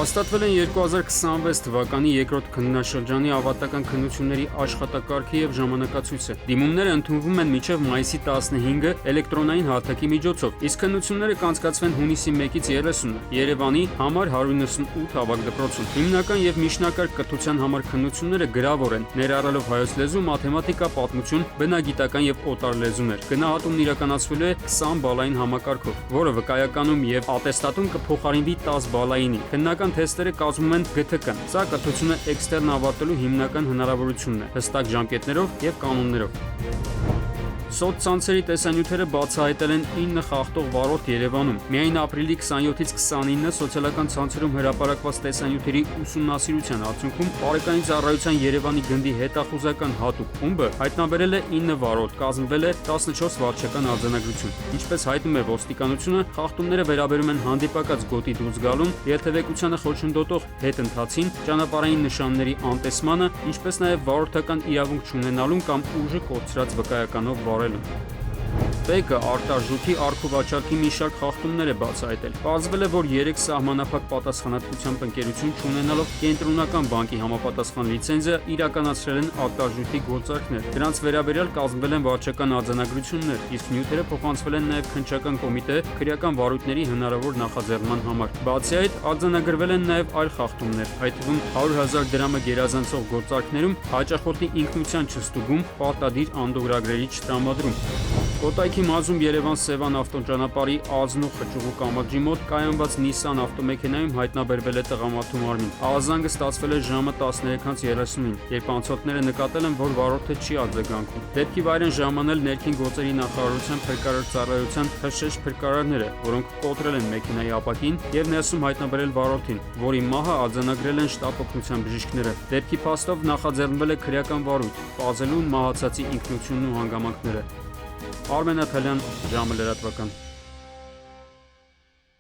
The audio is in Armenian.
Հաստատվել են 2026 թվականի երկրորդ քննաշրջանի ավարտական քննությունների աշխատակարգը եւ ժամանակացույցը։ Դիմումները ընդունվում են մինչեւ մայիսի 15-ը էլեկտրոնային հարթակի միջոցով, իսկ քննությունները կանցկացվեն հունիսի 1-ից 30-ը Երևանի համար 198 ավագ դպրոցում։ Հիմնական եւ միջնակարգ կրթության համար քննությունները գրավոր են, ներառելով հայոց լեզու, մաթեմատիկա, պատմություն, բնագիտական եւ օտար լեզուներ։ Գնահատումն իրականացվելու է 20 բալային համակարգով, որը վկայականում եւ ատեստատում կփոխարինվի 10 բալայինի։ Քննական թեստերը կազմում են ԳԹԿ-ն։ Սա կրթությունը էքստերն ավարտելու հիմնական հնարավորությունն է, հստակ ժամկետներով եւ կանոններով։ Սոցցանցերի տեսանյութերը բացահայտել են 9 խախտող վարորդ Երևանում։ Միայն ապրիլի 27-ից 29-ը սոցիալական ցանցերում հրապարակված տեսանյութերի ուսումնասիրության արդյունքում Բարեկային ծառայության Երևանի գնդի հետախուզական հատուկ խումբը հայտնաբերել է 9 վարորդ, կազմվել է 14 վարչական արձանագրություն։ Ինչպես հայտնում է ոստիկանությունը, խախտումները վերաբերում են հանդիպակաց գոտի դուրս գալուն, երթևեկությանը խոչընդոտող հետընթացին, ճանապարհային նշանների անտեսմանը, ինչպես նաև վարորդական իրավունք չունենալուն կամ ուժը կորցրած վկայականով վարելուն։ ՊԵԿ-ը արտարժույթի առքուվաճառքի մի շարք խախտումներ է բացահայտել։ Պարզվել է, որ 3 սահմանափակ պատասխանատվությամբ ընկերություն չունենալով կենտրոնական բանկի համապատասխան լիցենզիա իրականացրել են արտարժույթի գործարքներ։ Դրանց վերաբերյալ կազմվել են վարչական արձանագրություններ, իսկ նյութերը փոխանցվել են նաև քննչական կոմիտե քրեական վարույթների հնարավոր նախաձեռնման համար։ Բացի այդ, արձանագրվել են նաև այլ խախտումներ, այդ թվում 100,000 դրամը գերազանցող գործարքներում հաճախորդի ինքնության չստուգում, պարտադիր անդորրագրերի չտրամադրում։ Կոտայքի մարզում Երևան-Սևան ավտոճանապարհի Ազնու խճուղու կամրջի մոտ կայանված Nissan ավտոմեքենայում հայտնաբերվել է տղամարդու մարմին։ Ահազանգը ստացվել է ժամը 13:30-ին, երբ անցորդները նկատել են, որ վարորդը չի արձագանքում։ Դեպքի վայր են ժամանել ներքին գործերի նախարարության փրկարար ծառայության թշեշ փրկարարները, որոնք կոտրել են մեքենայի ապակին եւ ներսում հայտնաբերել վարորդին, որի մահը արձանագրել են շտապ օգնության բժիշկները։ Դեպքի փաստով նախաձեռնվել է քրեական վարույթ, պարզելու մահացածի ինքնությունն ու հանգամանքները։ Արմեն Աթալյան, ժամը լրատվական։